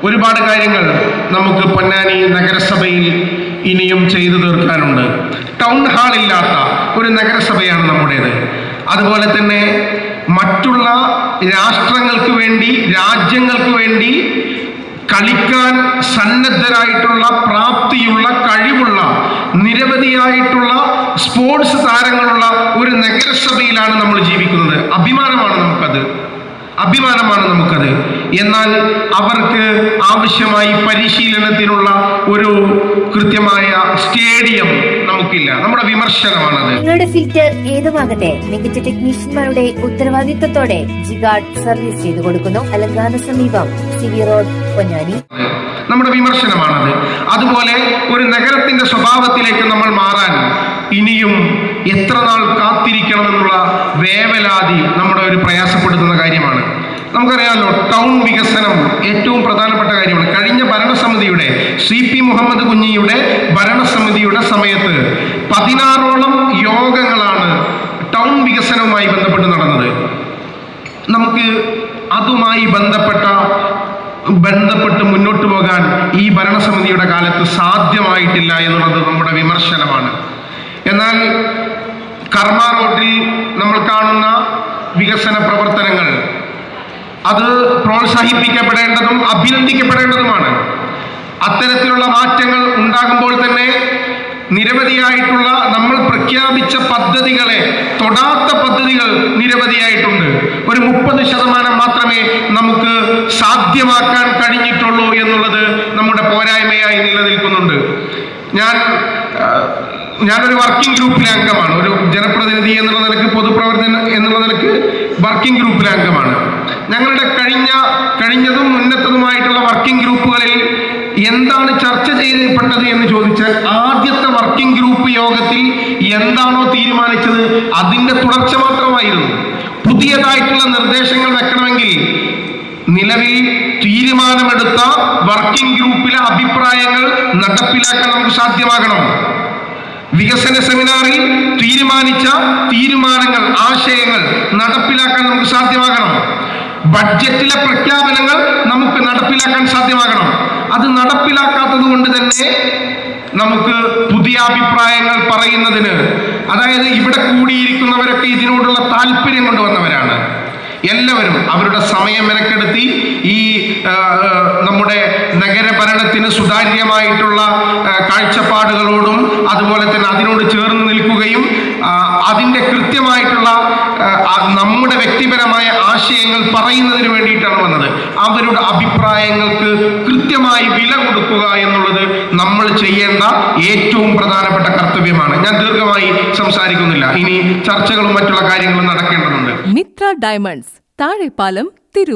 ഒരുപാട് കാര്യങ്ങൾ നമുക്ക് പൊന്നാനി നഗരസഭയിൽ ഇനിയും ചെയ്തു തീർക്കാനുണ്ട്. ടൗൺ ഹാൾ ഇല്ലാത്ത ഒരു നഗരസഭയാണ് നമ്മുടേത്. അതുപോലെ തന്നെ മറ്റുള്ള രാഷ്ട്രങ്ങൾക്ക് വേണ്ടി, രാജ്യങ്ങൾക്ക് വേണ്ടി കളിക്കാൻ സന്നദ്ധരായിട്ടുള്ള, പ്രാപ്തിയുള്ള, കഴിവുള്ള, നിരവധിയായിട്ടുള്ള സ്പോർട്സ് താരങ്ങളുള്ള ഒരു നഗരസഭയിലാണ് നമ്മൾ ജീവിക്കുന്നത്. അഭിമാനമാണ് നമുക്കത്. എന്നാൽ അവർക്ക് ആവശ്യമായി പരിശീലനത്തിനുള്ള ഒരു കൃത്യമായ സ്റ്റേഡിയം നമുക്കില്ല. നമ്മുടെ വിമർശനമാണത്. നിങ്ങളുടെ ഫിൽറ്റർ ഏതുമാകട്ടെ, മികച്ച ടെക്നീഷ്യന്മാരുടെ ഉത്തരവാദിത്വത്തോടെ ജിഗാർഡ് സർവീസ് ചെയ്തു കൊടുക്കുന്നു. അലങ്കാന സമീപം സിവി റോഡ്, പൊന്നാനി. നമ്മുടെ വിമർശനമാണത്. അതുപോലെ ഒരു നഗരത്തിന്റെ സ്വഭാവത്തിലേക്ക് നമ്മൾ മാറാൻ ഇനിയും എത്ര നാൾ കാത്തിരിക്കണമെന്നുള്ള വേവലാതി നമ്മുടെ ഒരു പ്രയാസപ്പെടുത്തുന്ന കാര്യമാണ്. നമുക്കറിയാമല്ലോ, ടൗൺ വികസനം ഏറ്റവും പ്രധാനപ്പെട്ട കാര്യമാണ്. കഴിഞ്ഞ ഭരണസമിതിയുടെ CP മുഹമ്മദ് കുഞ്ഞിയുടെ ഭരണസമിതിയുടെ സമയത്ത് 16ഓളം യോഗങ്ങളാണ് ടൗൺ വികസനവുമായി ബന്ധപ്പെട്ട് നടന്നത്. നമുക്ക് അതുമായി ബന്ധപ്പെട്ട് മുന്നോട്ട് പോകാൻ ഈ ഭരണസമിതിയുടെ കാലത്ത് സാധ്യമായിട്ടില്ല എന്നുള്ളത് നമ്മുടെ വിമർശനമാണ്. എന്നാൽ കർമ്മ റോഡിൽ നമ്മൾ കാണുന്ന വികസന പ്രവർത്തനങ്ങൾ അത് പ്രോത്സാഹിപ്പിക്കപ്പെടേണ്ടതും അഭിനന്ദിക്കപ്പെടേണ്ടതുമാണ്. അത്തരത്തിലുള്ള മാറ്റങ്ങൾ ഉണ്ടാകുമ്പോൾ തന്നെ നിരവധിയായിട്ടുള്ള നമ്മൾ പ്രഖ്യാപിച്ച പദ്ധതികളെ തൊടാത്ത പദ്ധതികൾ നിരവധിയായിട്ടുണ്ട്. ഒരു 30% മാത്രമേ നമുക്ക് സാധ്യമാക്കാൻ കഴിഞ്ഞിട്ടുള്ളൂ എന്നുള്ളത് നമ്മുടെ പോരായ്മയായി നിലനിൽക്കുന്നുണ്ട്. ഞാനൊരു വർക്കിംഗ് ഗ്രൂപ്പിലെ അംഗമാണ്. ഒരു ജനപ്രതിനിധി എന്നുള്ള നിലക്ക്, പൊതുപ്രവർത്തകൻ എന്നുള്ള നിലക്ക് വർക്കിംഗ് ഗ്രൂപ്പിലെ അംഗമാണ്. ഞങ്ങളുടെ കഴിഞ്ഞതും ഉന്നതതുമായിട്ടുള്ള വർക്കിംഗ് ഗ്രൂപ്പുകളിൽ എന്താണ് ചർച്ച ചെയ്യപ്പെട്ടത് എന്ന് ചോദിച്ചാൽ, ആദ്യത്തെ വർക്കിംഗ് ഗ്രൂപ്പ് യോഗത്തിൽ എന്താണോ തീരുമാനിച്ചത് അതിന്റെ തുടർച്ച മാത്രമായിരുന്നു. പുതിയതായിട്ടുള്ള നിർദ്ദേശങ്ങൾ വെക്കണമെങ്കിൽ നിലവിൽ തീരുമാനമെടുത്ത വർക്കിംഗ് ഗ്രൂപ്പിലെ അഭിപ്രായങ്ങൾ നടപ്പിലാക്കാൻ നമുക്ക് സാധ്യമാകണം. വികസന സെമിനാറിൽ തീരുമാനിച്ച തീരുമാനങ്ങൾ, ആശയങ്ങൾ നടപ്പിലാക്കാൻ നമുക്ക് സാധ്യമാകണം. ബഡ്ജറ്റിലെ പ്രഖ്യാപനങ്ങൾ നമുക്ക് നടപ്പിലാക്കാൻ സാധ്യമാകണം. അത് നടപ്പിലാക്കാത്തത് കൊണ്ട് തന്നെ നമുക്ക് പുതിയ അഭിപ്രായങ്ങൾ പറയുന്നതിന്, അതായത് ഇവിടെ കൂടിയിരിക്കുന്നവരൊക്കെ ഇതിനോടുള്ള താല്പര്യം കൊണ്ടുവന്നവരാണ്. എല്ലാവരും അവരുടെ സമയം മെനക്കെടുത്തി ഈ നമ്മുടെ നഗരഭരണത്തിന് സുതാര്യമായിട്ടുള്ള കാഴ്ചപ്പാടുകളോടും അതുപോലെ തന്നെ അതിനോട് ചേർന്ന് നിൽക്കുകയും അതിൻ്റെ കൃത്യമായിട്ടുള്ള നമ്മുടെ വ്യക്തിപരമായ ആശയങ്ങൾ പറയുന്നതിന് വേണ്ടിയിട്ടാണ് വന്നത്. അവരുടെ അഭിപ്രായങ്ങൾക്ക് കൃത്യമായി വില കൊടുക്കുക എന്നുള്ളത് നമ്മൾ ചെയ്യേണ്ട ഏറ്റവും പ്രധാനപ്പെട്ട കർത്തവ്യമാണ്. ഞാൻ ദീർഘമായി സംസാരിക്കുന്നില്ല. ഇനി ചർച്ചകളും മറ്റുള്ള കാര്യങ്ങളും നടക്കേണ്ടതുണ്ട്. മിത്ര ഡയമണ്ട്സ്, താഴെപ്പാലം, തിരൂർ.